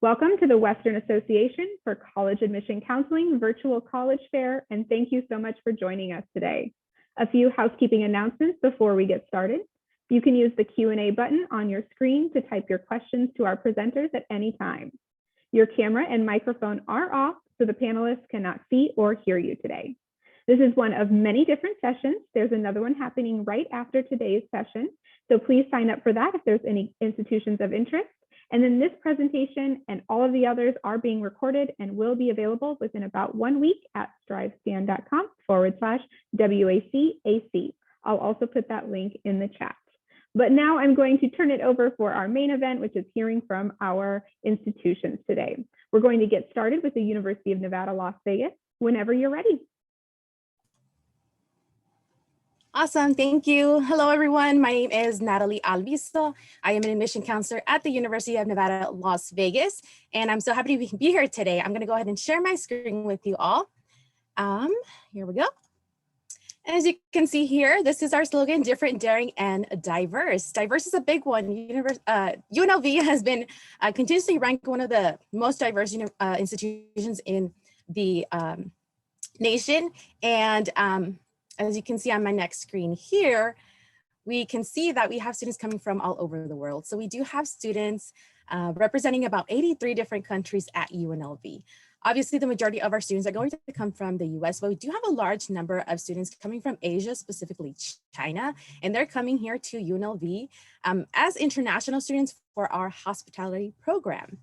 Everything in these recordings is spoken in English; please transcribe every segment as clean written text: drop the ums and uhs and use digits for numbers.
Welcome to the Western Association for College Admission Counseling Virtual College Fair, and thank you so much for joining us today. A few housekeeping announcements before we get started. You can use the Q&A button on your screen to type your questions to our presenters at any time. Your camera and microphone are off, so the panelists cannot see or hear you today. This is one of many different sessions. There's another one happening right after today's session, so please sign up for that if there's any institutions of interest. And then this presentation and all of the others are being recorded and will be available within about 1 week at strivescan.com/WACAC. I'll also put that link in the chat. But now I'm going to turn it over for our main event, which is hearing from our institutions today. We're going to get started with the University of Nevada, Las Vegas, whenever you're ready. Awesome, thank you. Hello, everyone. My name is Natalie Alviso. I am an admission counselor at the University of Nevada, Las Vegas, and I'm so happy to be here today. I'm gonna go ahead and share my screen with you all. Here we go. And as you can see here, this is our slogan, different, daring, and diverse. Diverse is a big one. UNLV has been continuously ranked one of the most diverse institutions in the nation. And as you can see on my next screen here, we can see that we have students coming from all over the world. So we do have students representing about 83 different countries at UNLV. Obviously, the majority of our students are going to come from the US, but we do have a large number of students coming from Asia, specifically China, and they're coming here to UNLV as international students for our hospitality program.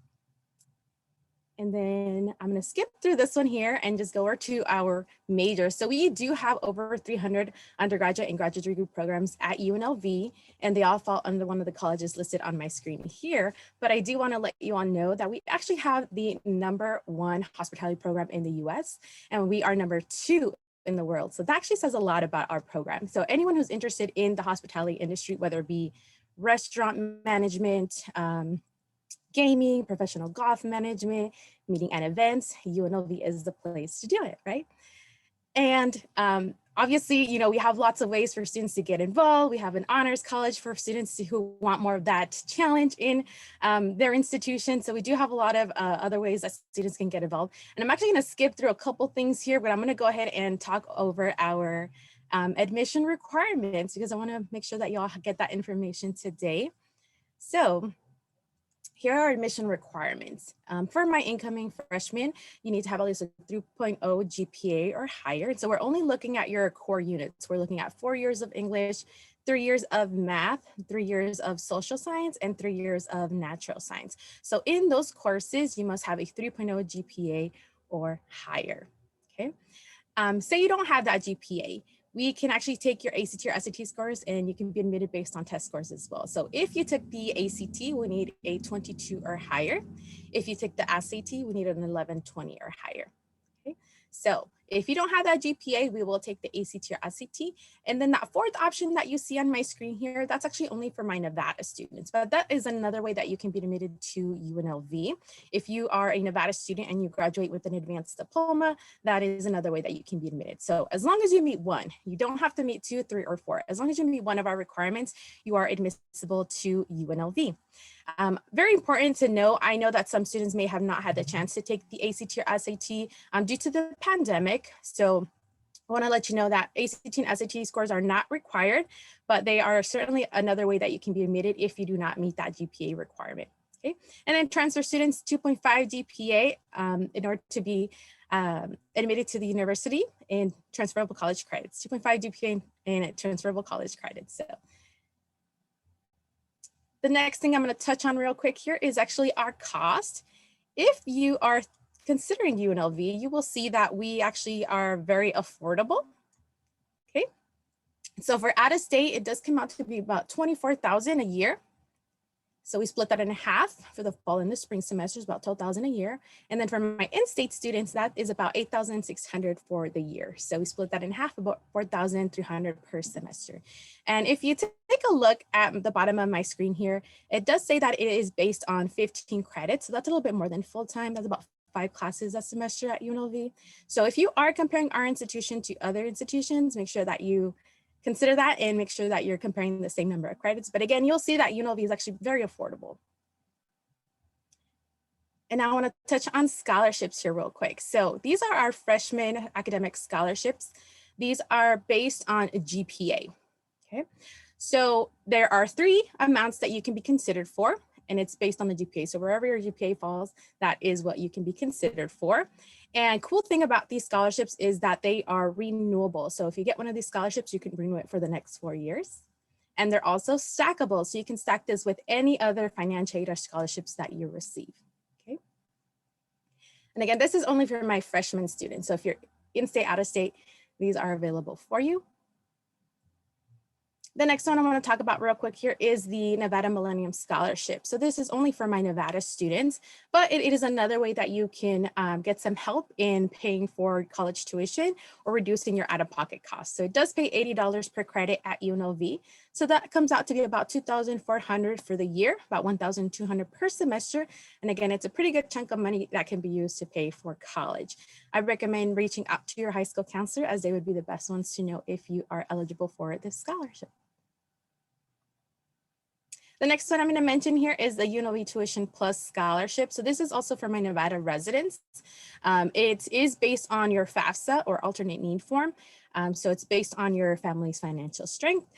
And then I'm gonna skip through this one here and just go over to our majors. So we do have over 300 undergraduate and graduate degree programs at UNLV, and they all fall under one of the colleges listed on my screen here. But I do wanna let you all know that we actually have the #1 hospitality program in the US, and we are #2 in the world. So that actually says a lot about our program. So anyone who's interested in the hospitality industry, whether it be restaurant management, gaming, professional golf management, meeting and events, UNLV is the place to do it, right? And obviously, we have lots of ways for students to get involved. We have an honors college for students who want more of that challenge in their institution. So we do have a lot of other ways that students can get involved. And I'm actually gonna skip through a couple things here, but I'm gonna go ahead and talk over our admission requirements because I wanna make sure that y'all get that information today. So, here are admission requirements. For my incoming freshmen, you need to have at least a 3.0 GPA or higher. So we're only looking at your core units. We're looking at 4 years of English, 3 years of math, 3 years of social science, and 3 years of natural science. So in those courses, you must have a 3.0 GPA or higher, okay? Say you don't have that GPA. We can actually take your ACT or SAT scores and you can be admitted based on test scores as well. So if you took the ACT, we need a 22 or higher. If you took the SAT, we need an 1120 or higher. Okay, so if you don't have that GPA, we will take the ACT or SAT. And then that fourth option that you see on my screen here, that's actually only for my Nevada students, but that is another way that you can be admitted to UNLV. If you are a Nevada student and you graduate with an advanced diploma, that is another way that you can be admitted. So as long as you meet one, you don't have to meet 2, 3, or 4. As long as you meet one of our requirements, you are admissible to UNLV. Very important to know, I know that some students may have not had the chance to take the ACT or SAT due to the pandemic. So I want to let you know that ACT and SAT scores are not required, but they are certainly another way that you can be admitted if you do not meet that GPA requirement. Okay, and then transfer students 2.5 GPA in order to be admitted to the university in transferable college credits, 2.5 GPA in transferable college credits. So the next thing I'm going to touch on real quick here is actually our cost. If you are considering UNLV, you will see that we actually are very affordable. Okay, so for out of state, it does come out to be about $24,000 a year. So we split that in half for the fall and the spring semesters, about $12,000 a year. And then for my in-state students, that is about $8,600 for the year. So we split that in half, about $4,300 per semester. And if you take a look at the bottom of my screen here, it does say that it is based on 15 credits. So that's a little bit more than full-time. That's about 5 classes a semester at UNLV. So if you are comparing our institution to other institutions, make sure that you consider that and make sure that you're comparing the same number of credits. But again, you'll see that UNLV is actually very affordable. And I want to touch on scholarships here real quick. So these are our freshman academic scholarships. These are based on a GPA, okay? So there are 3 amounts that you can be considered for, and it's based on the GPA. So wherever your GPA falls, that is what you can be considered for. And cool thing about these scholarships is that they are renewable. So if you get one of these scholarships, you can renew it for the next 4 years. And they're also stackable. So you can stack this with any other financial aid or scholarships that you receive. Okay. And again, this is only for my freshman students. So if you're in-state, out-of-state, these are available for you. The next one I want to talk about real quick here is the Nevada Millennium Scholarship. So this is only for my Nevada students, but it is another way that you can get some help in paying for college tuition or reducing your out-of-pocket costs. So it does pay $80 per credit at UNLV. So that comes out to be about $2,400 for the year, about $1,200 per semester. And again, it's a pretty good chunk of money that can be used to pay for college. I recommend reaching out to your high school counselor, as they would be the best ones to know if you are eligible for this scholarship. The next one I'm going to mention here is the Unlv Tuition Plus Scholarship. So this is also for my Nevada residents. It is based on your FAFSA or alternate need form. So it's based on your family's financial strength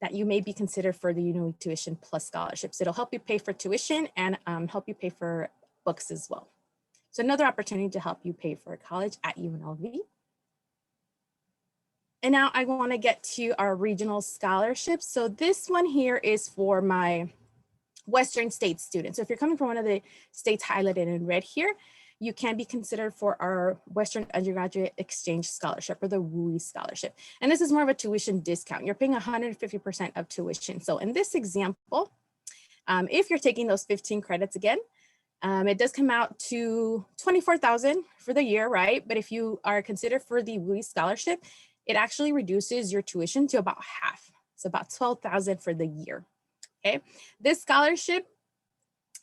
that you may be considered for the Unlv Tuition Plus scholarships. It'll help you pay for tuition and help you pay for books as well. So another opportunity to help you pay for college at UNLV. And now I want to get to our regional scholarships. So this one here is for my Western state students. So if you're coming from one of the states highlighted in red here, you can be considered for our Western Undergraduate Exchange Scholarship or the WUI Scholarship. And this is more of a tuition discount. You're paying 150% of tuition. So in this example, if you're taking those 15 credits again, it does come out to $24,000 for the year, right? But if you are considered for the WUI Scholarship, it actually reduces your tuition to about half. So about $12,000 for the year, okay? This scholarship,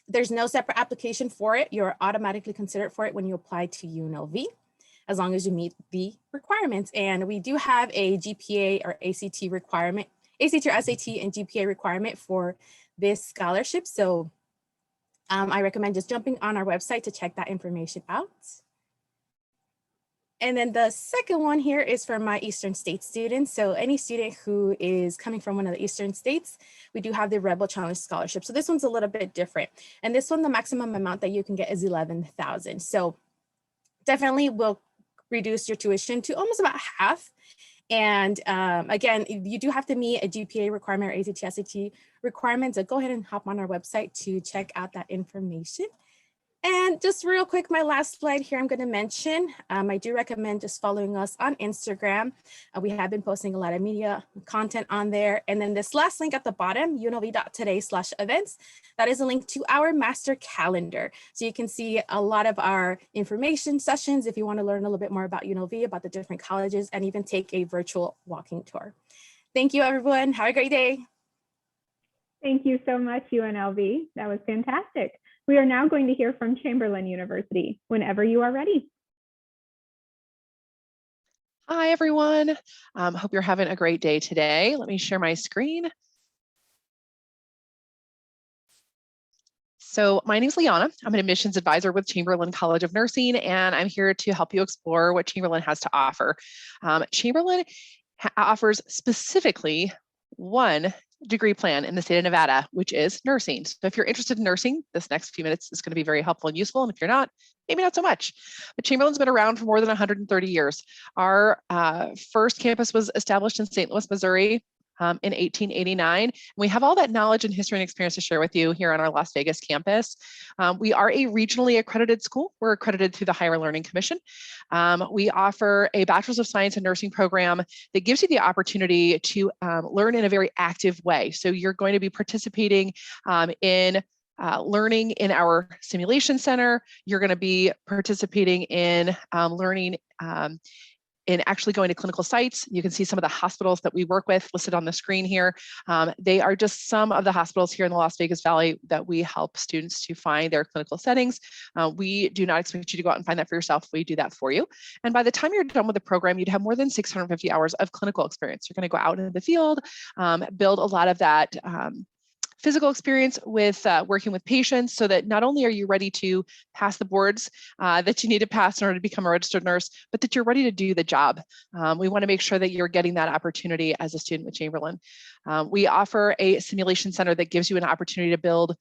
there's no separate application for it. You're automatically considered for it when you apply to UNLV, as long as you meet the requirements. And we do have a GPA or ACT requirement, ACT or SAT and GPA requirement for this scholarship. So I recommend just jumping on our website to check that information out. And then the second one here is for my Eastern State students. So any student who is coming from one of the Eastern states, we do have the Rebel Challenge Scholarship. So this one's a little bit different. And this one, the maximum amount that you can get is $11,000. So definitely will reduce your tuition to almost about half. And again, you do have to meet a GPA requirement or ACT, SAT requirement. So go ahead and hop on our website to check out that information. And just real quick, my last slide here, I'm going to mention, I do recommend just following us on Instagram. We have been posting a lot of media content on there. And then this last link at the bottom, unlv.today/events, that is a link to our master calendar. So you can see a lot of our information sessions if you want to learn a little bit more about UNLV, about the different colleges, and even take a virtual walking tour. Thank you, everyone. Have a great day. Thank you so much, UNLV. That was fantastic. We are now going to hear from Chamberlain University whenever you are ready. Hi, everyone. Hope you're having a great day today. Let me share my screen. So my name is Liana. I'm an admissions advisor with Chamberlain College of Nursing, and I'm here to help you explore what Chamberlain has to offer. Chamberlain offers specifically one degree plan in the state of Nevada, which is nursing. So if you're interested in nursing, this next few minutes is going to be very helpful and useful. And if you're not, maybe not so much. But Chamberlain's been around for more than 130 years. Our first campus was established in St. Louis, Missouri in 1889. We have all that knowledge and history and experience to share with you here on our Las Vegas campus. We are a regionally accredited school. We're accredited through the Higher Learning Commission. We offer a Bachelor's of Science in Nursing program that gives you the opportunity to learn in a very active way. So you're going to be participating in learning in our simulation center. You're going to be participating in learning in actually going to clinical sites. You can see some of the hospitals that we work with listed on the screen here. They are just some of the hospitals here in the Las Vegas Valley that we help students to find their clinical settings. We do not expect you to go out and find that for yourself. We do that for you. And by the time you're done with the program, you'd have more than 650 hours of clinical experience. You're going to go out into the field, build a lot of that physical experience with working with patients, so that not only are you ready to pass the boards that you need to pass in order to become a registered nurse, but that you're ready to do the job. We want to make sure that you're getting that opportunity as a student with Chamberlain. We offer a simulation center that gives you an opportunity to build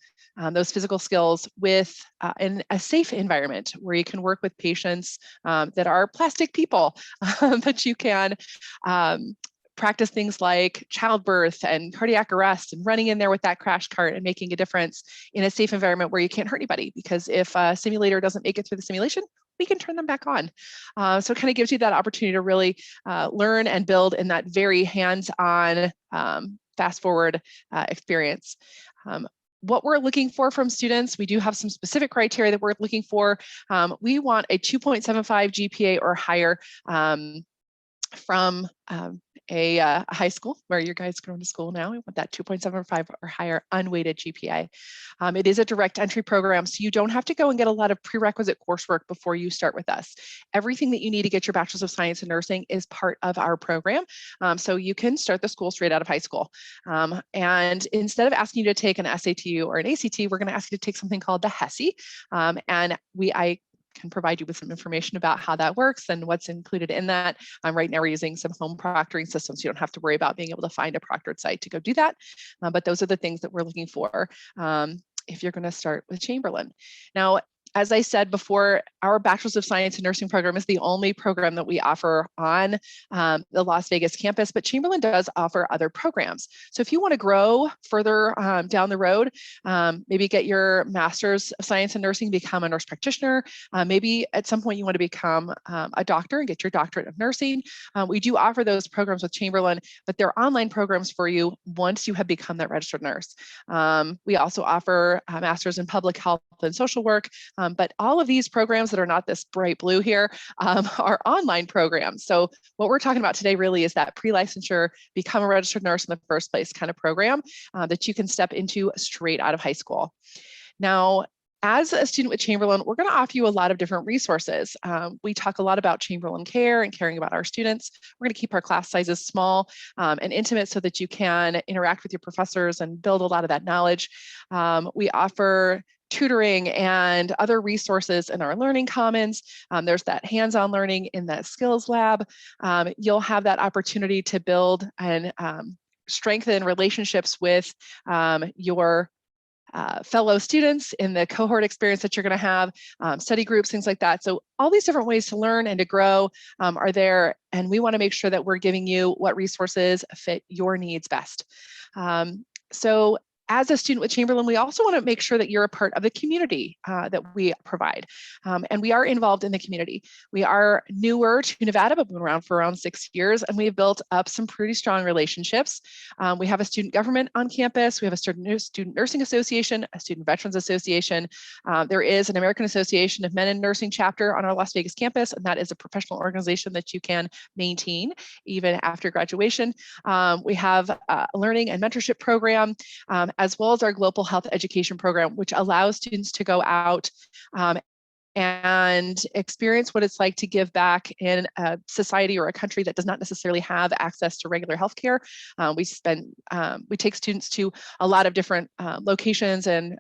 those physical skills with in a safe environment where you can work with patients that are plastic people, but you can practice things like childbirth and cardiac arrest and running in there with that crash cart and making a difference in a safe environment where you can't hurt anybody, because if a simulator doesn't make it through the simulation, we can turn them back on. So it kind of gives you that opportunity to really learn and build in that very hands-on, fast forward experience. What we're looking for from students, we do have some specific criteria that we're looking for. We want a 2.75 GPA or higher from a high school where your guys going to school now. We want that 2.75 or higher unweighted GPA. It is a direct entry program, so you don't have to go and get a lot of prerequisite coursework before you start with us. Everything that you need to get your Bachelor's of Science in Nursing is part of our program, so you can start the school straight out of high school. And instead of asking you to take an SAT or an ACT, we're going to ask you to take something called the HESI, and I can provide you with some information about how that works and what's included in that. Right now we're using some home proctoring systems. You don't have to worry about being able to find a proctored site to go do that. But those are the things that we're looking for if you're going to start with Chamberlain. Now, as I said before, our Bachelor's of Science in Nursing program is the only program that we offer on the Las Vegas campus, but Chamberlain does offer other programs. So if you want to grow further down the road, maybe get your Master's of Science in Nursing, become a nurse practitioner, maybe at some point you want to become a doctor and get your doctorate of nursing. We do offer those programs with Chamberlain, but they're online programs for you once you have become that registered nurse. We also offer a Master's in Public Health and Social Work, but all of these programs that are not this bright blue here are online programs. So what we're talking about today really is that pre-licensure, become a registered nurse in the first place kind of program that you can step into straight out of high school. Now, as a student with Chamberlain, we're going to offer you a lot of different resources. We talk a lot about Chamberlain care and caring about our students. We're going to keep our class sizes small and intimate so that you can interact with your professors and build a lot of that knowledge. We offer tutoring and other resources in our learning commons. There's that hands-on learning in that skills lab. You'll have that opportunity to build and strengthen relationships with your fellow students in the cohort experience that you're going to have, study groups, things like that. So all these different ways to learn and to grow are there, and we want to make sure that we're giving you what resources fit your needs best. So as a student with Chamberlain, we also want to make sure that you're a part of the community that we provide. And we are involved in the community. We are newer to Nevada, but we've been around for around 6 years, and we've built up some pretty strong relationships. We have a student government on campus. We have a student nursing association, a student veterans association. There is an American Association of Men in Nursing chapter on our Las Vegas campus, and that is a professional organization that you can maintain even after graduation. We have a learning and mentorship program, as well as our global health education program, which allows students to go out and experience what it's like to give back in a society or a country that does not necessarily have access to regular healthcare. We take students to a lot of different locations and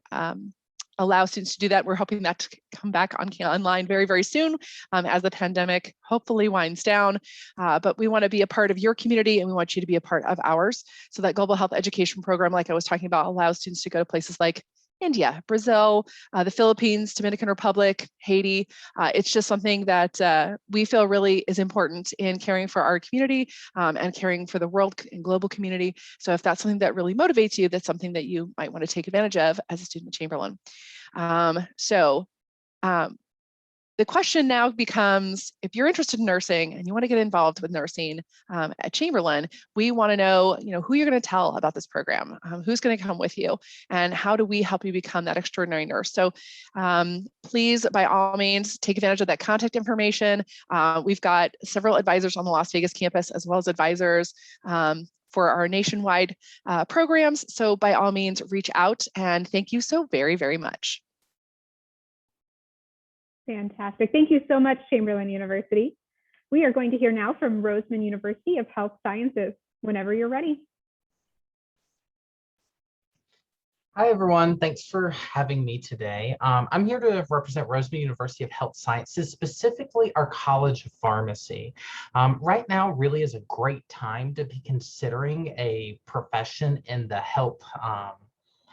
allow students to do that. We're hoping that to come back online very, very soon as the pandemic hopefully winds down. But we want to be a part of your community, and we want you to be a part of ours. So that global health education program, like I was talking about, allows students to go to places like India, Brazil, the Philippines, Dominican Republic, Haiti. It's just something that we feel really is important in caring for our community and caring for the world and global community. So if that's something that really motivates you, that's something that you might want to take advantage of as a student at Chamberlain. The question now becomes, if you're interested in nursing and you want to get involved with nursing at Chamberlain, we want to know, who you're going to tell about this program, who's going to come with you, and how do we help you become that extraordinary nurse. So please, by all means, take advantage of that contact information. We've got several advisors on the Las Vegas campus, as well as advisors for our nationwide programs. So by all means, reach out, and thank you so very, very much. Fantastic. Thank you so much, Chamberlain University. We are going to hear now from Roseman University of Health Sciences, whenever you're ready. Hi, everyone. Thanks for having me today. I'm here to represent Roseman University of Health Sciences, specifically our College of Pharmacy. Right now really is a great time to be considering a profession in the health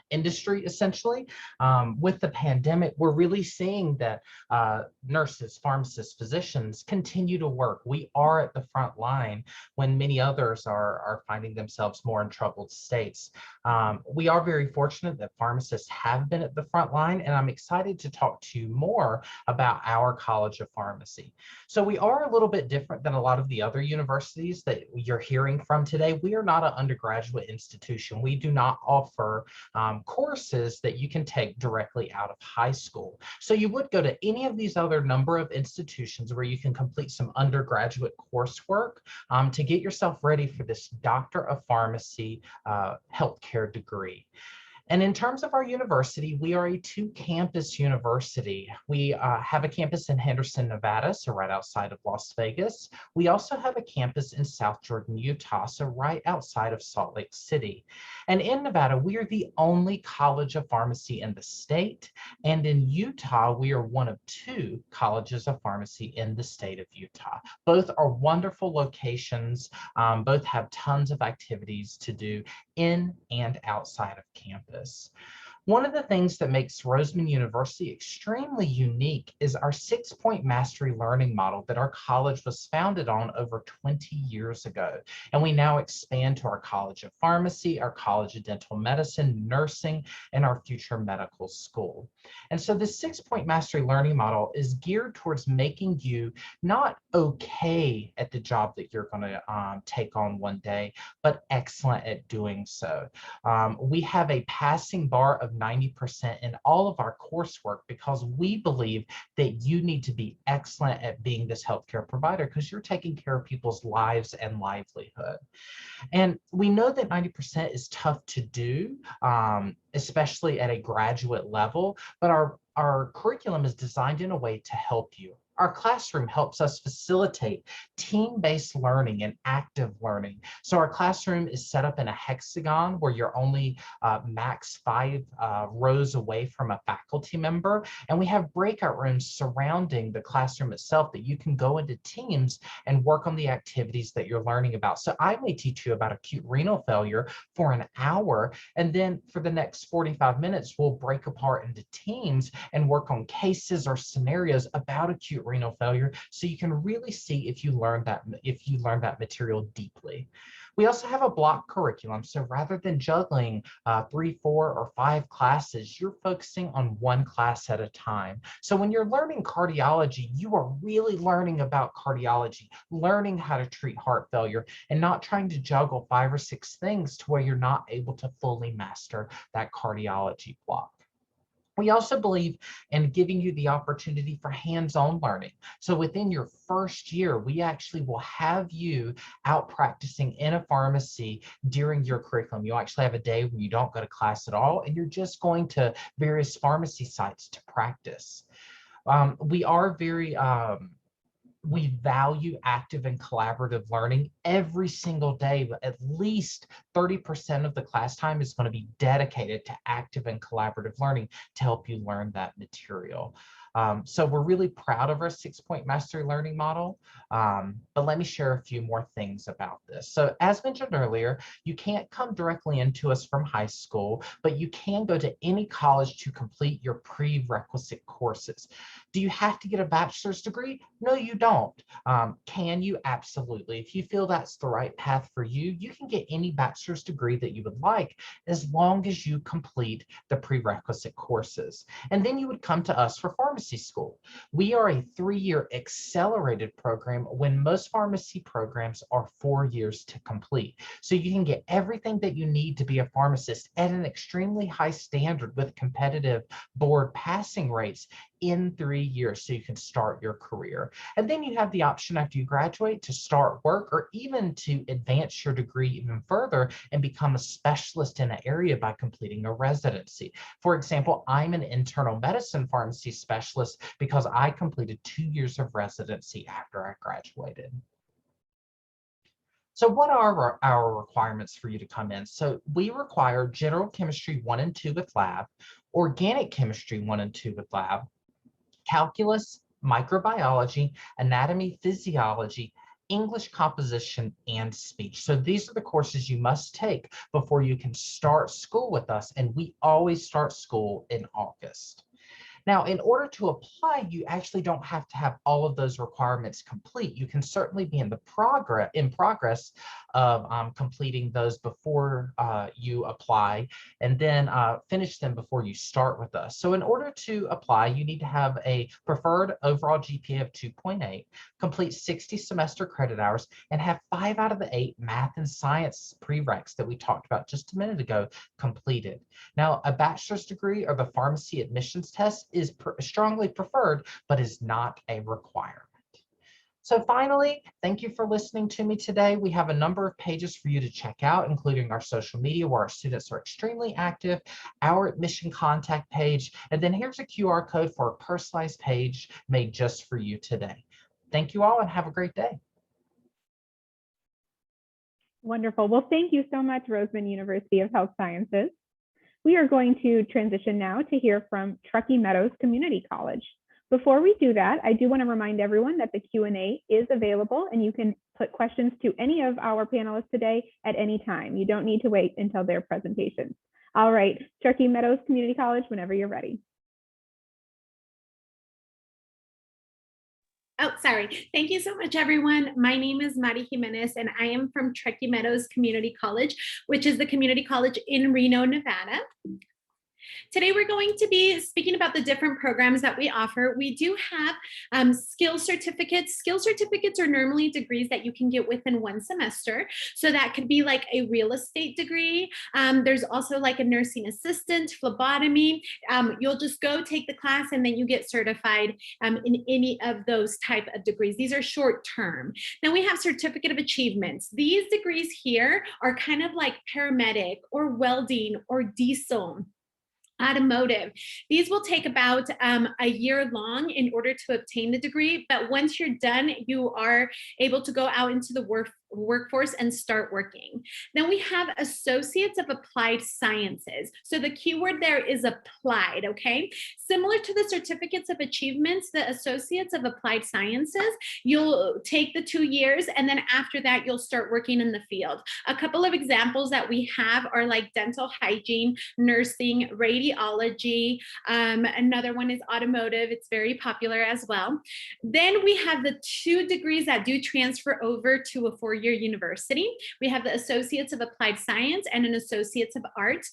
industry, essentially. With the pandemic, we're really seeing that nurses, pharmacists, physicians continue to work. We are at the front line when many others are finding themselves more in troubled states. We are very fortunate that pharmacists have been at the front line, and I'm excited to talk to you more about our College of Pharmacy. So we are a little bit different than a lot of the other universities that you're hearing from today. We are not an undergraduate institution. We do not offer courses that you can take directly out of high school. So you would go to any of these other number of institutions where you can complete some undergraduate coursework to get yourself ready for this Doctor of Pharmacy healthcare degree. And in terms of our university, we are a two-campus university. We have a campus in Henderson, Nevada, so right outside of Las Vegas. We also have a campus in South Jordan, Utah, so right outside of Salt Lake City. And in Nevada, we are the only College of Pharmacy in the state. And in Utah, we are one of two colleges of pharmacy in the state of Utah. Both are wonderful locations. Both have tons of activities to do in and outside of campus. One of the things that makes Roseman University extremely unique is our 6-point mastery learning model that our college was founded on over 20 years ago. And we now expand to our College of Pharmacy, our College of Dental Medicine, Nursing, and our future medical school. And so this 6-point mastery learning model is geared towards making you not okay at the job that you're going to take on one day, but excellent at doing so. We have a passing bar of 90% in all of our coursework because we believe that you need to be excellent at being this healthcare provider because you're taking care of people's lives and livelihood. And we know that 90% is tough to do, especially at a graduate level, but our curriculum is designed in a way to help you. Our classroom helps us facilitate team-based learning and active learning. So our classroom is set up in a hexagon where you're only max 5 rows away from a faculty member. And we have breakout rooms surrounding the classroom itself that you can go into teams and work on the activities that you're learning about. So I may teach you about acute renal failure for an hour, and then for the next 45 minutes, we'll break apart into teams and work on cases or scenarios about acute renal failure, so you can really see if you learn that material deeply. We also have a block curriculum, so rather than juggling 3, 4, or 5 classes, you're focusing on one class at a time. So when you're learning cardiology, you are really learning about cardiology, learning how to treat heart failure, and not trying to juggle 5 or 6 things to where you're not able to fully master that cardiology block. We also believe in giving you the opportunity for hands-on learning. So within your first year, we actually will have you out practicing in a pharmacy during your curriculum. You'll actually have a day when you don't go to class at all, and you're just going to various pharmacy sites to practice. We value active and collaborative learning every single day, but at least 30% of the class time is going to be dedicated to active and collaborative learning to help you learn that material. So we're really proud of our 6-point mastery learning model, but let me share a few more things about this. So as mentioned earlier, you can't come directly into us from high school, but you can go to any college to complete your prerequisite courses. Do you have to get a bachelor's degree? No, you don't. Can you? Absolutely. If you feel that's the right path for you, you can get any bachelor's degree that you would like, as long as you complete the prerequisite courses. And then you would come to us for pharmacy school. We are a 3-year accelerated program when most pharmacy programs are 4 years to complete. So you can get everything that you need to be a pharmacist at an extremely high standard with competitive board passing rates in 3 years, so you can start your career. And then you have the option after you graduate to start work or even to advance your degree even further and become a specialist in an area by completing a residency. For example, I'm an internal medicine pharmacy specialist because I completed 2 years of residency after I graduated. So what are our requirements for you to come in? So we require general chemistry 1 and 2 with lab, organic chemistry 1 and 2 with lab, calculus, microbiology, anatomy, physiology, English composition, and speech. So these are the courses you must take before you can start school with us. And we always start school in August. Now, in order to apply, you actually don't have to have all of those requirements complete. You can certainly be in progress of completing those before you apply, and then finish them before you start with us. So in order to apply, you need to have a preferred overall GPA of 2.8, complete 60 semester credit hours, and have 5 out of the 8 math and science prereqs that we talked about just a minute ago completed. Now, a bachelor's degree or the pharmacy admissions test is strongly preferred, but is not a requirement. So finally, thank you for listening to me today. We have a number of pages for you to check out, including our social media where our students are extremely active, our admission contact page, and then here's a QR code for a personalized page made just for you today. Thank you all and have a great day. Wonderful. Well, thank you so much, Roseman University of Health Sciences. We are going to transition now to hear from Truckee Meadows Community College. Before we do that, I do want to remind everyone that the Q&A is available and you can put questions to any of our panelists today at any time. You don't need to wait until their presentations. All right, Truckee Meadows Community College, whenever you're ready. Oh, sorry. Thank you so much, everyone. My name is Mari Jimenez, and I am from Truckee Meadows Community College, which is the community college in Reno, Nevada. Today, we're going to be speaking about the different programs that we offer. We do have skill certificates. Skill certificates are normally degrees that you can get within one semester. So that could be like a real estate degree. There's also like a nursing assistant, phlebotomy. You'll just go take the class and then you get certified in any of those type of degrees. These are short term. Then we have certificate of achievements. These degrees here are kind of like paramedic or welding or diesel, automotive. These will take about a year long in order to obtain the degree, but once you're done, you are able to go out into the workforce and start working. Then we have associates of applied sciences. So the keyword there is applied, okay? Similar to the certificates of achievements, the associates of applied sciences, you'll take the 2 years and then after that, you'll start working in the field. A couple of examples that we have are like dental hygiene, nursing, radiology. Another one is automotive. It's very popular as well. Then we have the 2 degrees that do transfer over to a 4-year university. We have the Associates of Applied Science and an Associates of Arts.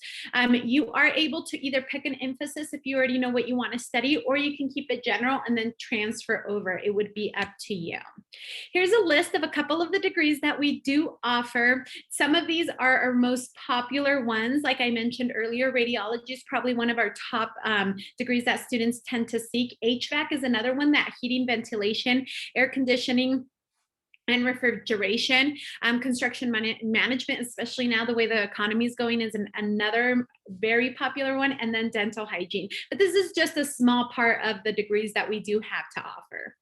You are able to either pick an emphasis if you already know what you want to study, or you can keep it general and then transfer over. It would be up to you. Here's a list of a couple of the degrees that we do offer. Some of these are our most popular ones. Like I mentioned earlier, radiology is probably one of our top degrees that students tend to seek. HVAC is another one, that heating, ventilation, air conditioning, and refrigeration. Construction management, especially now the way the economy is going, is another very popular one, and then dental hygiene. But this is just a small part of the degrees that we do have to offer.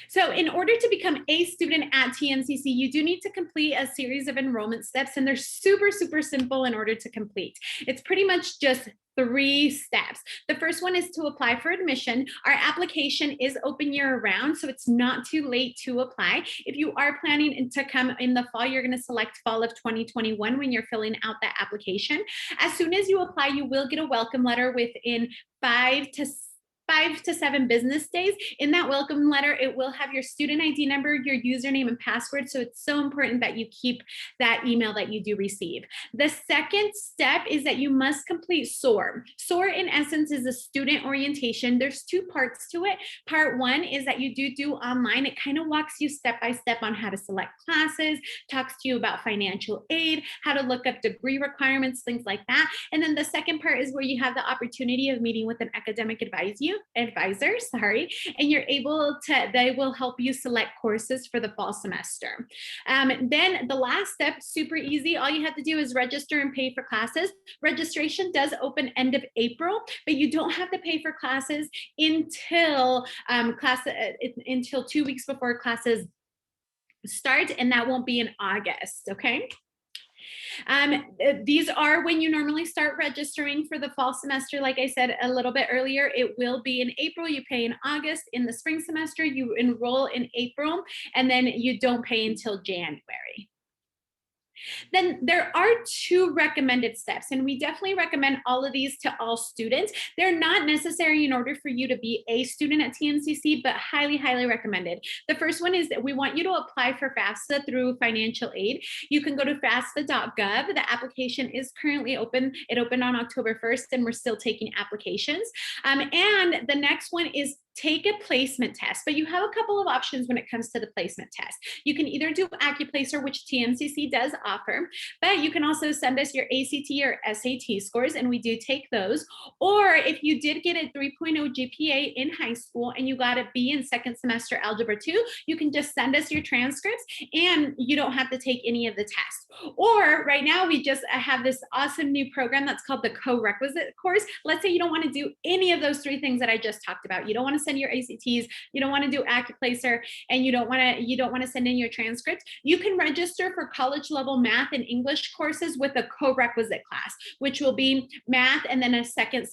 So in order to become a student at TMCC, you do need to complete a series of enrollment steps, and they're super, super simple in order to complete. It's pretty much just 3 steps. The first one is to apply for admission. Our application is open year-round, so it's not too late to apply. If you are planning to come in the fall, you're going to select fall of 2021 when you're filling out that application. As soon as you apply, you will get a welcome letter within 5 to 7 business days. In that welcome letter, it will have your student ID number, your username and password. So it's so important that you keep that email that you do receive. The second step is that you must complete SOAR. SOAR in essence is a student orientation. There's 2 parts to it. Part 1 is that you do online. It kind of walks you step by step on how to select classes, talks to you about financial aid, how to look up degree requirements, things like that. And then the second part is where you have the opportunity of meeting with an academic advisor, and you're able to, they will help you select courses for the fall semester. Then the last step, super easy. All you have to do is register and pay for classes. Registration does open end of April, but you don't have to pay for classes until until 2 weeks before classes start, and that won't be in August, okay? These are when you normally start registering for the fall semester. Like I said a little bit earlier, it will be in April. You pay in August. In the spring semester, you enroll in April, and then you don't pay until January. Then there are 2 recommended steps, and we definitely recommend all of these to all students. They're not necessary in order for you to be a student at TMCC, but highly, highly recommended. The first one is that we want you to apply for FAFSA through financial aid. You can go to FAFSA.gov. The application is currently open. It opened on October 1st, and we're still taking applications. And the next one is take a placement test, but you have a couple of options when it comes to the placement test. You can either do AccuPlacer, which TMCC does offer, but you can also send us your ACT or SAT scores, and we do take those. Or if you did get a 3.0 GPA in high school and you got a B in second semester Algebra 2, you can just send us your transcripts and you don't have to take any of the tests. Or right now we just have this awesome new program that's called the co-requisite course. Let's say you don't want to do any of those 3 things that I just talked about. You don't want to send your ACTs, you don't want to do AccuPlacer, and you don't want to send in your transcript. You can register for college level math and English courses with a co-requisite class, which will be math and then a second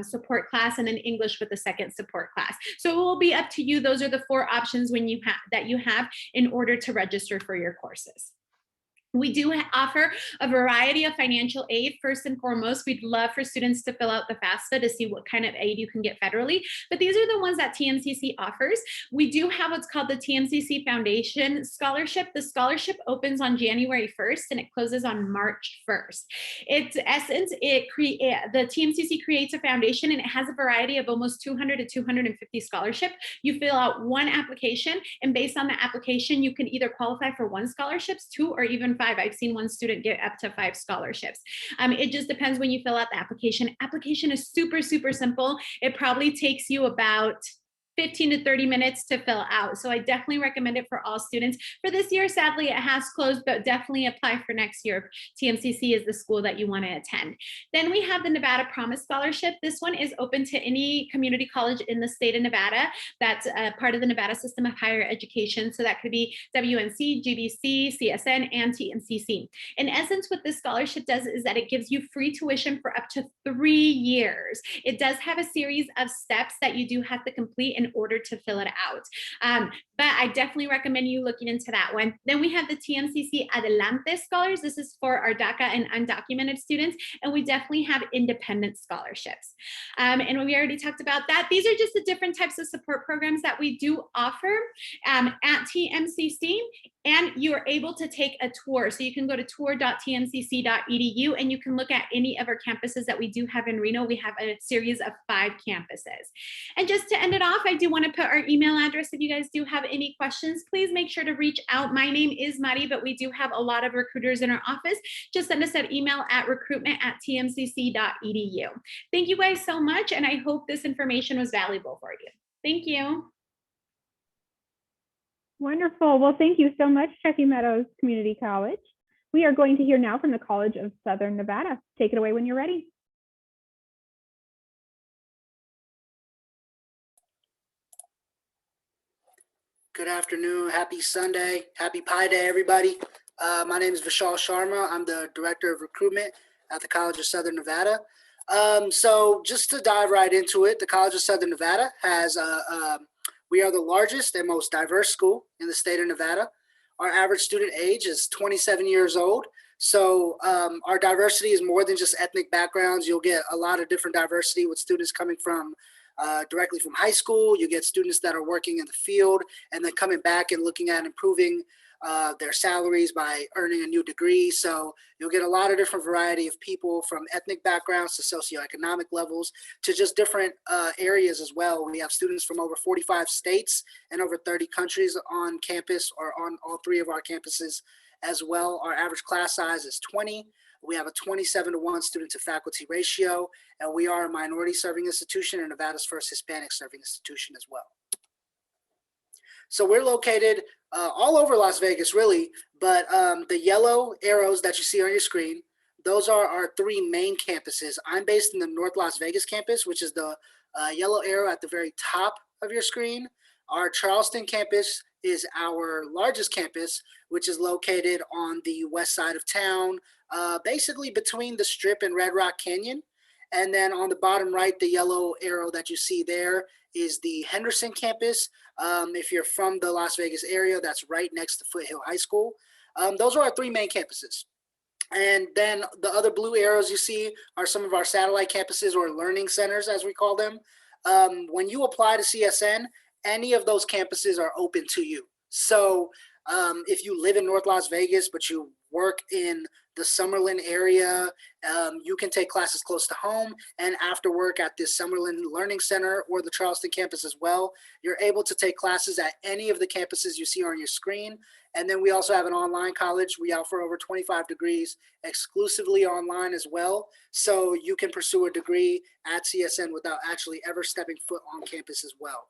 support class, and then English with a second support class. So it will be up to you. Those are the 4 options when you have in order to register for your courses. We do offer a variety of financial aid. First and foremost, we'd love for students to fill out the FAFSA to see what kind of aid you can get federally, but these are the ones that TMCC offers. We do have what's called the TMCC Foundation Scholarship. The scholarship opens on January 1st and it closes on March 1st. Its essence, the TMCC creates a foundation and it has a variety of almost 200 to 250 scholarships. You fill out 1 application, and based on the application, you can either qualify for 1 scholarships, 2, or even 5. I've seen one student get up to 5 scholarships. It just depends when you fill out the application. Application is super, super simple. It probably takes you about 15 to 30 minutes to fill out. So I definitely recommend it for all students. For this year, sadly, it has closed, but definitely apply for next year if TMCC is the school that you want to attend. Then we have the Nevada Promise Scholarship. This one is open to any community college in the state of Nevada that's part of the Nevada System of Higher Education. So that could be WNC, GBC, CSN, and TMCC. In essence, what this scholarship does is that it gives you free tuition for up to 3 years. It does have a series of steps that you do have to complete in order to fill it out. But I definitely recommend you looking into that one. Then we have the TMCC Adelante Scholars. This is for our DACA and undocumented students. And we definitely have independent scholarships. And we already talked about that. These are just the different types of support programs that we do offer at TMCC. And you're able to take a tour. So you can go to tour.tmcc.edu and you can look at any of our campuses that we do have in Reno. We have a series of 5 campuses. And just to end it off, I do want to put our email address. If you guys do have any questions, please make sure to reach out. My name is Mari, but we do have a lot of recruiters in our office. Just send us an email at recruitment@tmcc.edu. Thank you guys so much. And I hope this information was valuable for you. Thank you. Wonderful. Well, thank you so much, Truckee Meadows Community College. We are going to hear now from the College of Southern Nevada. Take it away when you're ready. Good afternoon. Happy Sunday. Happy Pi Day, everybody. My name is Vishal Sharma. I'm the Director of Recruitment at the College of Southern Nevada. So just to dive right into it, the College of Southern Nevada has we are the largest and most diverse school in the state of Nevada. Our average student age is 27 years old. So our diversity is more than just ethnic backgrounds. You'll get a lot of different diversity with students coming from directly from high school. You get students that are working in the field and then coming back and looking at improving their salaries by earning a new degree. So you'll get a lot of different variety of people from ethnic backgrounds to socioeconomic levels to just different areas as well. We have students from over 45 states and over 30 countries on campus or on all 3 of our campuses as well. Our average class size is 20. We have a 27-to-1 student to faculty ratio, and we are a minority serving institution and Nevada's first Hispanic serving institution as well. So we're located all over Las Vegas, really, but the yellow arrows that you see on your screen, those are our 3 main campuses. I'm based in the North Las Vegas campus, which is the yellow arrow at the very top of your screen. Our Charleston campus is our largest campus, which is located on the west side of town, basically between the Strip and Red Rock Canyon. And then on the bottom right, the yellow arrow that you see there is the Henderson campus. If you're from the Las Vegas area, that's right next to Foothill High School. Those are our three main campuses. And then the other blue arrows you see are some of our satellite campuses, or learning centers, as we call them. When you apply to CSN, any of those campuses are open to you. So if you live in North Las Vegas, but you work in the Chamberlain area, you can take classes close to home, and after work at the Chamberlain Learning Center or the Charleston campus as well. You're able to take classes at any of the campuses you see on your screen. And then we also have an online college. We offer over 25 degrees exclusively online as well. So you can pursue a degree at CSN without actually ever stepping foot on campus as well.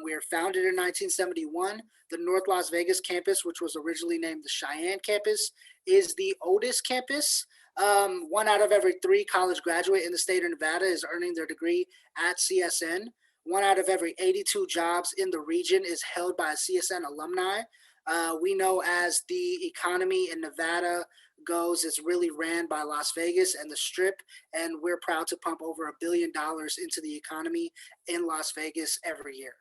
We were founded in 1971. The North Las Vegas campus, which was originally named the Cheyenne campus, is the oldest campus. 1 out of every 3 college graduate in the state of Nevada is earning their degree at CSN. 1 out of every 82 jobs in the region is held by a CSN alumni. We know as the economy in Nevada goes, it's really ran by Las Vegas and the Strip, and we're proud to pump over $1 billion into the economy in Las Vegas every year.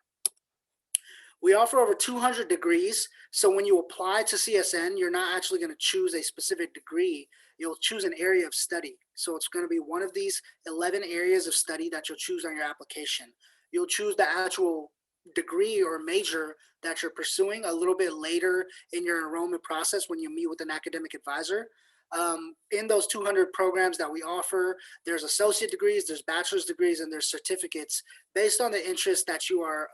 We offer over 200 degrees, so when you apply to CSN, you're not actually going to choose a specific degree. You'll choose an area of study. So it's going to be one of these 11 areas of study that you'll choose on your application. You'll choose the actual degree or major that you're pursuing a little bit later in your enrollment process when you meet with an academic advisor. In those 200 programs that we offer, there's associate degrees, there's bachelor's degrees, and there's certificates based on the interest that you are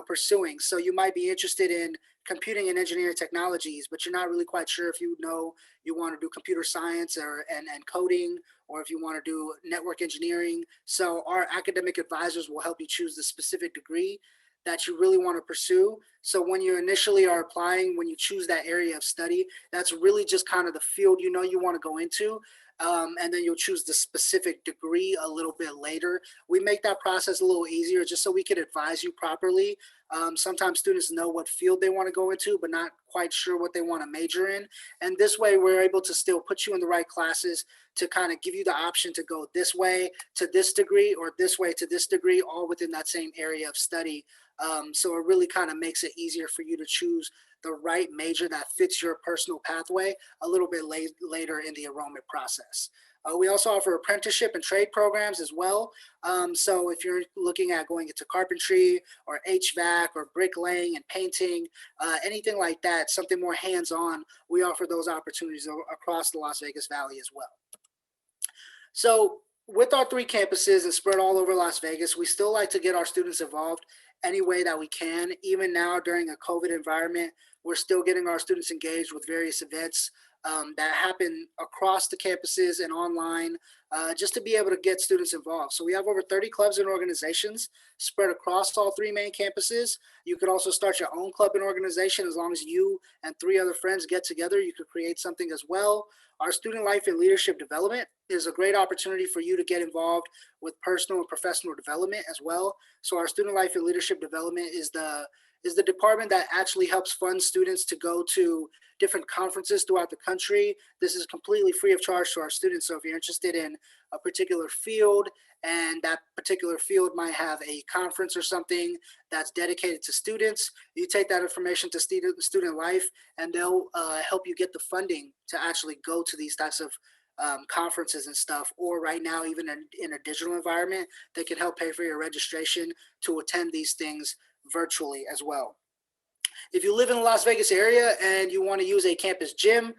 pursuing. So you might be interested in computing and engineering technologies, but you're not really quite sure if you want to do computer science and coding, or if you want to do network engineering. So our academic advisors will help you choose the specific degree that you really want to pursue. So when you initially are applying, when you choose that area of study, that's really just kind of the field you want to go into. And then you'll choose the specific degree a little bit later. We make that process a little easier just so we can advise you properly. Sometimes students know what field they want to go into, but not quite sure what they want to major in. And this way, we're able to still put you in the right classes to kind of give you the option to go this way to this degree, or this way to this degree, all within that same area of study. So it really kind of makes it easier for you to choose the right major that fits your personal pathway a little bit later in the enrollment process. We also offer apprenticeship and trade programs as well. So if you're looking at going into carpentry or HVAC or bricklaying and painting, anything like that, something more hands-on, we offer those opportunities across the Las Vegas Valley as well. So with our 3 campuses and spread all over Las Vegas, we still like to get our students involved any way that we can. Even now during a COVID environment, we're still getting our students engaged with various events that happen across the campuses and online, just to be able to get students involved. So we have over 30 clubs and organizations spread across all 3 main campuses. You could also start your own club and organization. As long as you and 3 other friends get together, you could create something as well. Our student life and leadership development is a great opportunity for you to get involved with personal and professional development as well. So our student life and leadership development is the department that actually helps fund students to go to different conferences throughout the country. This is completely free of charge to our students. So if you're interested in a particular field, and that particular field might have a conference or something that's dedicated to students, you take that information to student life, and they'll help you get the funding to actually go to these types of conferences and stuff. Or right now, even in a digital environment, they can help pay for your registration to attend these things virtually as well. If you live in the Las Vegas area and you want to use a campus gym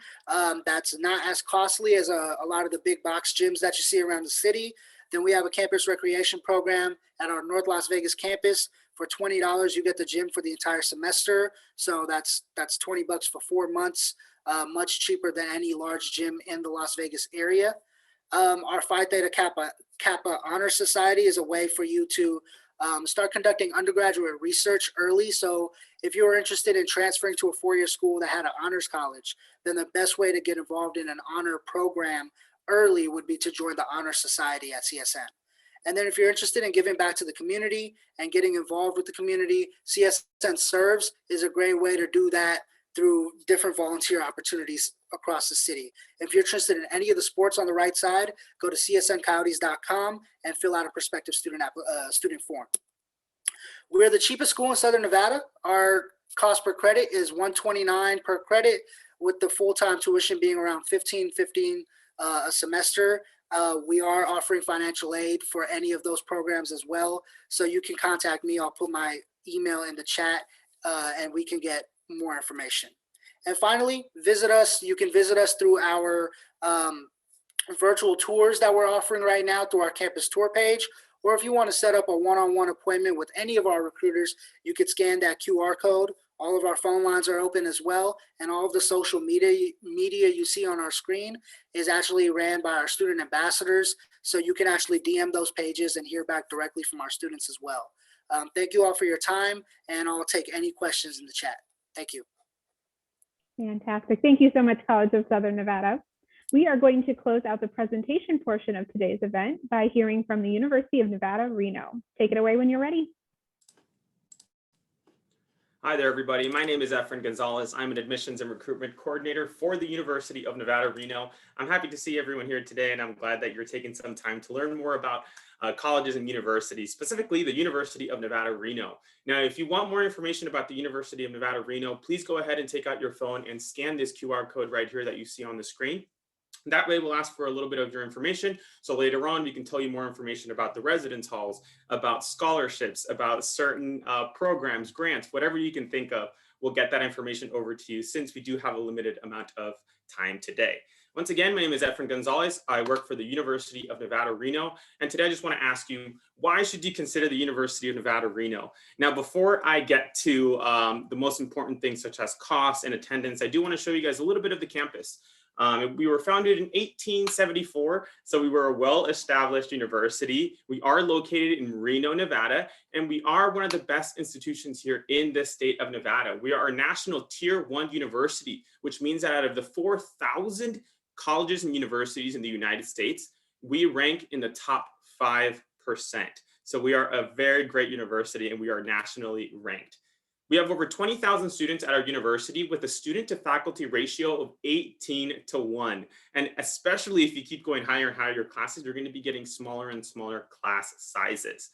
that's not as costly as a lot of the big box gyms that you see around the city, then we have a campus recreation program at our North Las Vegas campus. For $20, you get the gym for the entire semester. So that's $20 for 4 months, much cheaper than any large gym in the Las Vegas area. Our Phi Theta Kappa Honor Society is a way for you to start conducting undergraduate research early. So if you're interested in transferring to a 4-year school that had an honors college, then the best way to get involved in an honor program early would be to join the Honor Society at CSN. And then if you're interested in giving back to the community and getting involved with the community, CSN Serves is a great way to do that through different volunteer opportunities across the city. If you're interested in any of the sports on the right side, go to csncoyotes.com and fill out a prospective student form. We're the cheapest school in Southern Nevada. Our cost per credit is $129 per credit, with the full-time tuition being around $15 a semester. We are offering financial aid for any of those programs as well. So you can contact me. I'll put my email in the chat and we can get more information. And finally, visit us. You can visit us through our virtual tours that we're offering right now through our campus tour page. Or if you want to set up a one-on-one appointment with any of our recruiters, you could scan that QR code. All of our phone lines are open as well. And all of the social media you see on our screen is actually ran by our student ambassadors. So you can actually DM those pages and hear back directly from our students as well. Thank you all for your time, and I'll take any questions in the chat. Thank you. Fantastic. Thank you so much, College of Southern Nevada. We are going to close out the presentation portion of today's event by hearing from the University of Nevada, Reno. Take it away when you're ready. Hi there, everybody. My name is Efren Gonzalez. I'm an admissions and recruitment coordinator for the University of Nevada, Reno. I'm happy to see everyone here today, and I'm glad that you're taking some time to learn more about colleges and universities, specifically the University of Nevada, Reno. Now, if you want more information about the University of Nevada, Reno, please go ahead and take out your phone and scan this QR code right here that you see on the screen. That way we'll ask for a little bit of your information. So later on, we can tell you more information about the residence halls, about scholarships, about certain programs, grants, whatever you can think of. We'll get that information over to you since we do have a limited amount of time today. Once again, my name is Efren Gonzalez. I work for the University of Nevada, Reno. And today I just want to ask you, why should you consider the University of Nevada, Reno? Now, before I get to the most important things such as costs and attendance, I do want to show you guys a little bit of the campus. We were founded in 1874, so we were a well-established university. We are located in Reno, Nevada, and we are one of the best institutions here in the state of Nevada. We are a national Tier 1 university, which means that out of the 4,000 colleges and universities in the United States, we rank in the top 5%. So we are a very great university, and we are nationally ranked. We have over 20,000 students at our university with a student to faculty ratio of 18:1. And especially if you keep going higher and higher your classes, you're going to be getting smaller and smaller class sizes.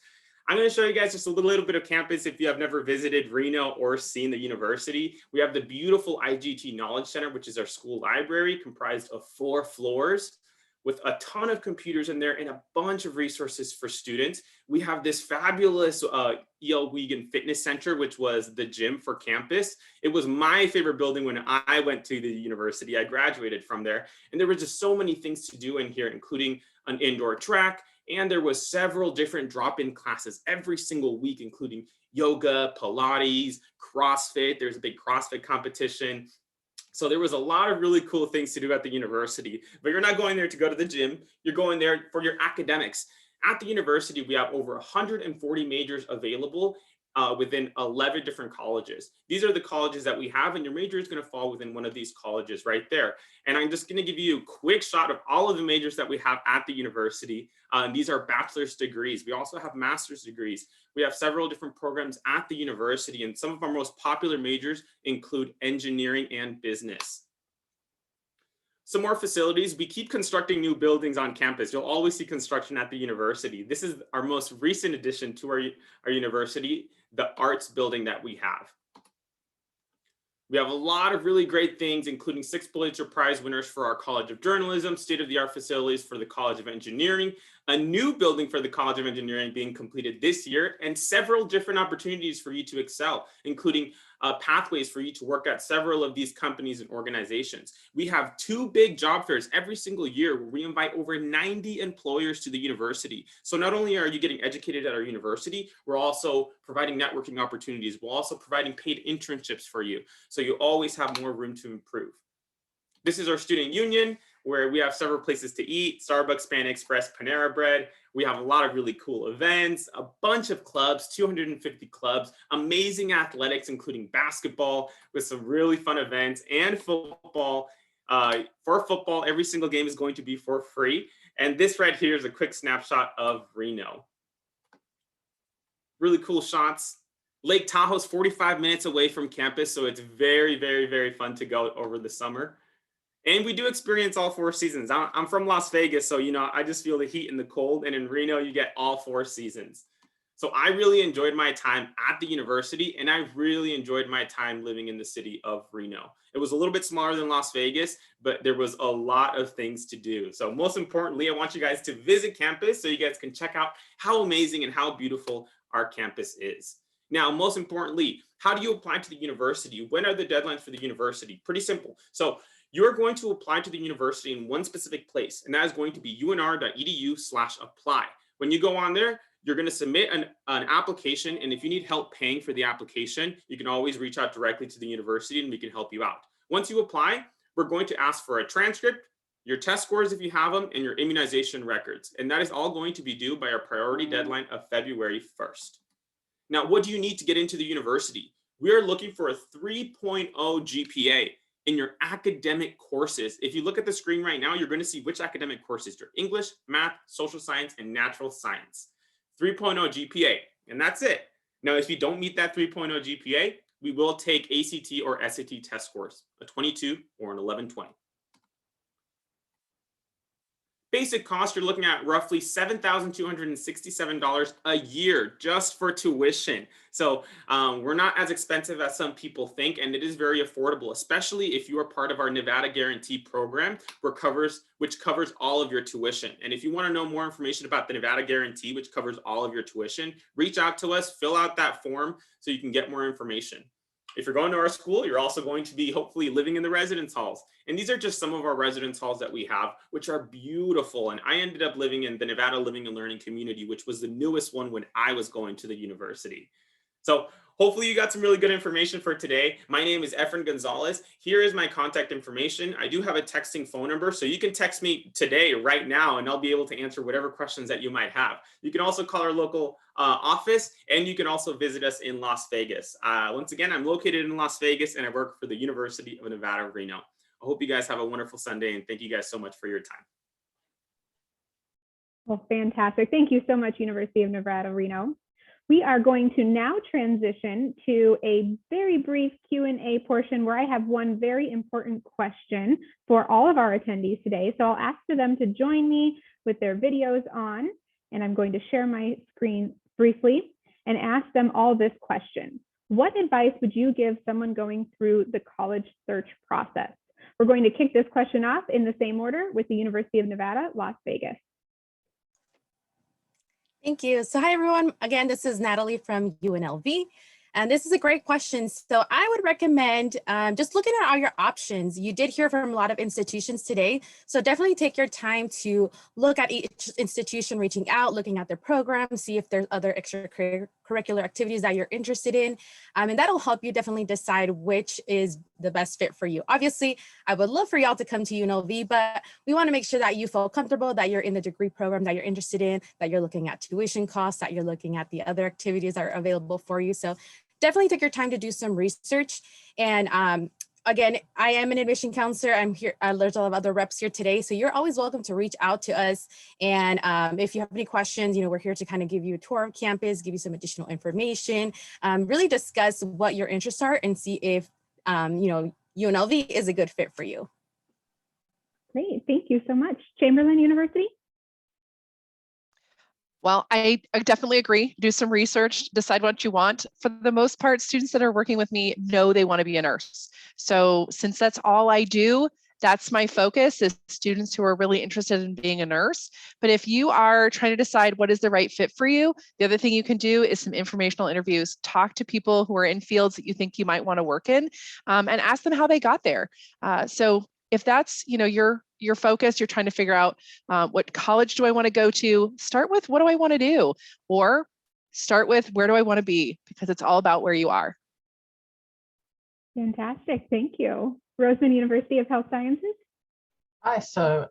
I'm going to show you guys just a little bit of campus if you have never visited Reno or seen the university. We have the beautiful Igt Knowledge Center, which is our school library comprised of 4 floors, with a ton of computers in there and a bunch of resources for students. We have this fabulous Weegan Fitness Center, which was the gym for campus. It was my favorite building when I went to the university. I graduated from there. And there were just so many things to do in here, including an indoor track. And there was several different drop-in classes every single week, including yoga, Pilates, CrossFit. There's a big CrossFit competition. So there was a lot of really cool things to do at the university, but you're not going there to go to the gym. You're going there for your academics. At the university, we have over 140 majors available within 11 different colleges. These are the colleges that we have, and your major is going to fall within one of these colleges right there. And I'm just going to give you a quick shot of all of the majors that we have at the university. These are bachelor's degrees. We also have master's degrees. We have several different programs at the university, and some of our most popular majors include engineering and business. Some more facilities. We keep constructing new buildings on campus. You'll always see construction at the university. This is our most recent addition to our university, the arts building that we have. We have a lot of really great things, including 6 Pulitzer Prize winners for our College of Journalism, state-of-the-art facilities for the College of Engineering, a new building for the College of Engineering being completed this year, and several different opportunities for you to excel, including pathways for you to work at several of these companies and organizations. We have 2 big job fairs every single year where we invite over 90 employers to the university. So not only are you getting educated at our university, we're also providing networking opportunities. We're also providing paid internships for you. So you always have more room to improve. This is our student union, where we have several places to eat: Starbucks, Pan Express, Panera Bread. We have a lot of really cool events, a bunch of clubs, 250 clubs, amazing athletics, including basketball with some really fun events, and football. For football, every single game is going to be for free. And this right here is a quick snapshot of Reno. Really cool shots. Lake Tahoe's 45 minutes away from campus, so it's very, very, very fun to go over the summer. And we do experience all 4 seasons. I'm from Las Vegas, so I just feel the heat and the cold. And in Reno, you get all 4 seasons. So I really enjoyed my time at the university, and I really enjoyed my time living in the city of Reno. It was a little bit smaller than Las Vegas, but there was a lot of things to do. So most importantly, I want you guys to visit campus so you guys can check out how amazing and how beautiful our campus is. Now, most importantly, how do you apply to the university? When are the deadlines for the university? Pretty simple. So you're going to apply to the university in one specific place, and that is going to be unr.edu/apply. When you go on there, you're going to submit an application, and if you need help paying for the application, you can always reach out directly to the university and we can help you out. Once you apply, we're going to ask for a transcript, your test scores if you have them, and your immunization records. And that is all going to be due by our priority deadline of February 1st. Now, what do you need to get into the university? We are looking for a 3.0 GPA in your academic courses. If you look at the screen right now, you're going to see which academic courses: your English, math, social science, and natural science. 3.0 GPA, and that's it. Now, if you don't meet that 3.0 GPA, we will take ACT or SAT test scores, a 22 or an 1120. Basic cost, you're looking at roughly $7,267 a year just for tuition. So we're not as expensive as some people think, and it is very affordable, especially if you are part of our Nevada Guarantee program, which covers all of your tuition. And if you want to know more information about the Nevada Guarantee, which covers all of your tuition, reach out to us, fill out that form so you can get more information. If you're going to our school, you're also going to be hopefully living in the residence halls. And these are just some of our residence halls that we have, which are beautiful. And I ended up living in the Nevada Living and Learning Community, which was the newest one when I was going to the university. So hopefully you got some really good information for today. My name is Efren Gonzalez. Here is my contact information. I do have a texting phone number, so you can text me today, right now, and I'll be able to answer whatever questions that you might have. You can also call our local office, and you can also visit us in Las Vegas. Once again, I'm located in Las Vegas, and I work for the University of Nevada, Reno. I hope you guys have a wonderful Sunday, and thank you guys so much for your time. Well, fantastic. Thank you so much, University of Nevada, Reno. We are going to now transition to a very brief Q&A portion where I have one very important question for all of our attendees today. So I'll ask for them to join me with their videos on, and I'm going to share my screen briefly and ask them all this question. What advice would you give someone going through the college search process? We're going to kick this question off in the same order with the University of Nevada, Las Vegas. Thank you. So hi, everyone. Again, this is Natalie from UNLV. And this is a great question. So I would recommend just looking at all your options. You did hear from a lot of institutions today. So definitely take your time to look at each institution, reaching out, looking at their programs, see if there's other extracurricular activities that you're interested in. And that'll help you definitely decide which is the best fit for you. Obviously, I would love for y'all to come to UNLV, but we want to make sure that you feel comfortable, that you're in the degree program that you're interested in, that you're looking at tuition costs, that you're looking at the other activities that are available for you. So definitely take your time to do some research. And again, I am an admission counselor. I'm here. There's a lot of other reps here today. So you're always welcome to reach out to us. And if you have any questions, we're here to kind of give you a tour of campus, give you some additional information, really discuss what your interests are and see if, UNLV is a good fit for you. Great. Thank you so much. Chamberlain University. Well, I definitely agree. Do some research, decide what you want. For the most part, students that are working with me know they want to be a nurse. So since that's all I do, that's my focus, is students who are really interested in being a nurse. But if you are trying to decide what is the right fit for you, the other thing you can do is some informational interviews. Talk to people who are in fields that you think you might want to work in, and ask them how they got there. So if that's your focus, you're trying to figure out what college do I want to go to, start with what do I want to do, or start with where do I want to be, because it's all about where you are. Fantastic. Thank you. Roseman University of Health Sciences. Hi, so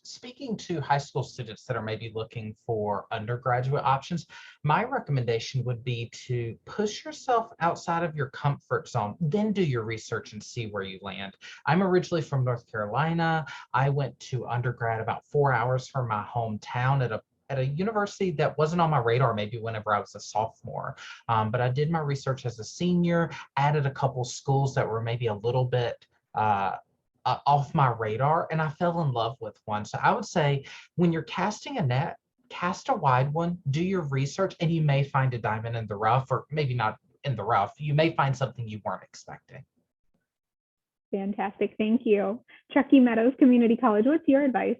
speaking to high school students that are maybe looking for undergraduate options, my recommendation would be to push yourself outside of your comfort zone, then do your research and see where you land. I'm originally from North Carolina. I went to undergrad about 4 hours from my hometown at a university that wasn't on my radar maybe whenever I was a sophomore. But I did my research as a senior, added a couple schools that were maybe a little bit off my radar, and I fell in love with one. So I would say when you're casting a net, cast a wide one, do your research, and you may find a diamond in the rough, or maybe not in the rough. You may find something you weren't expecting. Fantastic, thank you. Truckee Meadows Community College, what's your advice?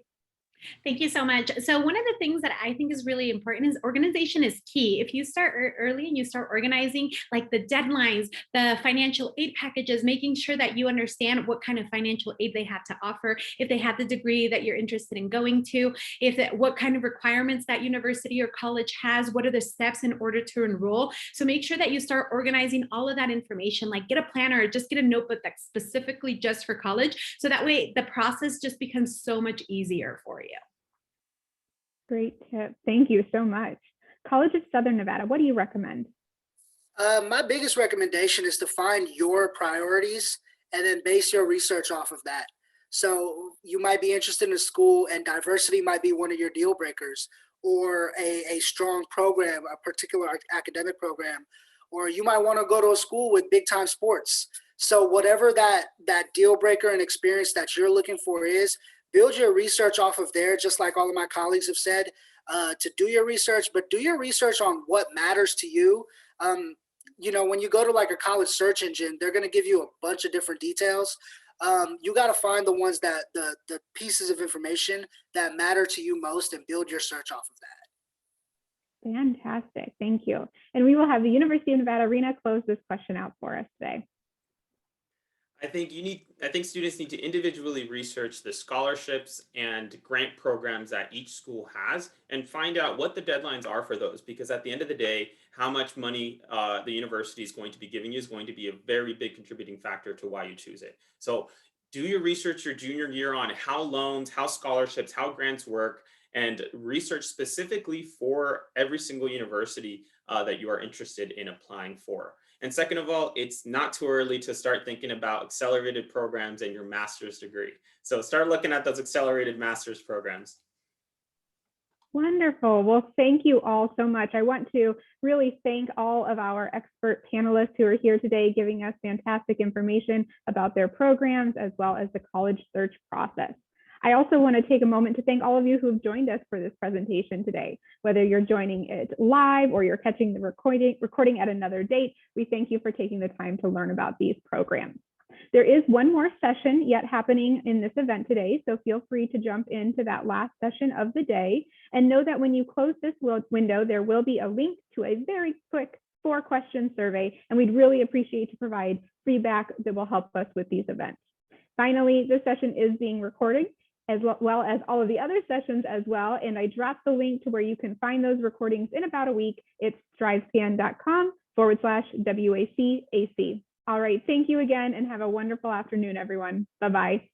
Thank you so much. So one of the things that I think is really important is organization is key. If you start early and you start organizing like the deadlines, the financial aid packages, making sure that you understand what kind of financial aid they have to offer, if they have the degree that you're interested in going to, what kind of requirements that university or college has, what are the steps in order to enroll. So make sure that you start organizing all of that information, like get a planner, or just get a notebook that's specifically just for college. So that way the process just becomes so much easier for you. Great tip. Thank you so much. College of Southern Nevada, what do you recommend? My biggest recommendation is to find your priorities and then base your research off of that. So you might be interested in a school and diversity might be one of your deal breakers, or a strong program, a particular academic program, or you might want to go to a school with big time sports. So whatever that deal breaker and experience that you're looking for is, build your research off of there, just like all of my colleagues have said, to do your research, but do your research on what matters to you. You know, when you go to like a college search engine, they're going to give you a bunch of different details. You got to find the ones that the pieces of information that matter to you most and build your search off of that. Fantastic, thank you. And we will have the University of Nevada, Reno, close this question out for us today. I think students need to individually research the scholarships and grant programs that each school has and find out what the deadlines are for those, because at the end of the day, how much money the university is going to be giving you is going to be a very big contributing factor to why you choose it. So do your research your junior year on how loans, how scholarships, how grants work, and research specifically for every single university that you are interested in applying for. And second of all, it's not too early to start thinking about accelerated programs and your master's degree. So start looking at those accelerated master's programs. Wonderful. Well, thank you all so much. I want to really thank all of our expert panelists who are here today giving us fantastic information about their programs as well as the college search process. I also want to take a moment to thank all of you who have joined us for this presentation today. Whether you're joining it live or you're catching the recording at another date, we thank you for taking the time to learn about these programs. There is one more session yet happening in this event today, so feel free to jump into that last session of the day. And know that when you close this window, there will be a link to a very quick 4-question survey, and we'd really appreciate to provide feedback that will help us with these events. Finally, this session is being recorded, as well as all of the other sessions as well. And I dropped the link to where you can find those recordings in about a week. It's strivescan.com/WACAC. All right, thank you again and have a wonderful afternoon, everyone. Bye-bye.